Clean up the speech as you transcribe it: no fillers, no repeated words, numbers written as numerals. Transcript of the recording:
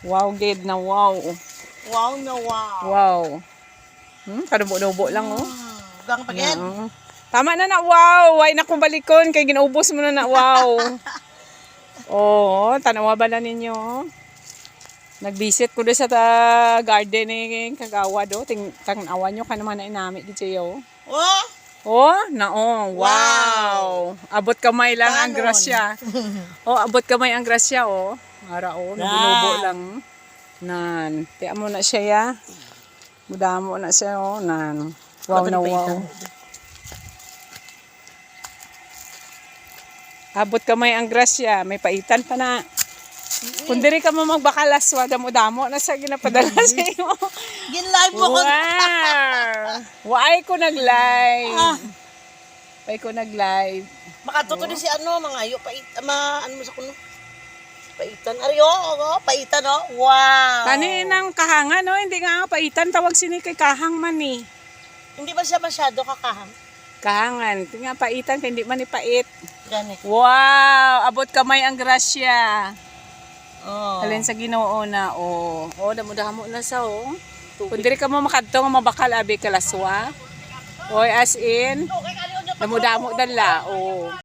Wow, gid na wow. Wow na wow. Wow. Kadubo-dubo lang, oh. Gang pagyan. Oo. Tama na na, wow. Why na kong balikon, kay ginaubos mo na na, wow. Oo, tanawa ba na ninyo? Nag-visit ko doon sa garden ni Kagawa do. Tanawa nyo ka naman na inami dito yo. Oh, Oh, naong. Wow. Abot kamay lang ang Tanon. grasya. Oh, abot kamay ang grasya, oh. Ara, oh. Nabunubo lang. Nan. Tiyan mo na siya, ya. Mudamo na siya, oh. Nan. Wow na wow. Abot kamay ang grasya. May paitan pa na. Kung diri ka mo magbakalas, damo-damo na sa ginapadala sa iyo. gin-live mo ko. Wow! Why ko nag-live? Why ko nag-live? Makatuto din si ano, mga ayo, ano mo sa kuno? Paitan. Ariyo, paitan, oh. Wow. Kaninang kahangan, no? Hindi nga paitan. Tawag sini kay kahang man, eh. Hindi ba siya masyado kakahang? Kahangan. Ito nga paitan, kaya hindi man ipait. Gani. Wow! Abot kamay ang grasya. Oh. Alin sa Ginoo na, oh. Oh, damo-damo na sa, oh. Kung diri ka mo makadto nga mabakal abi kalaswa. Oy, as in, damo-damo dala, oh.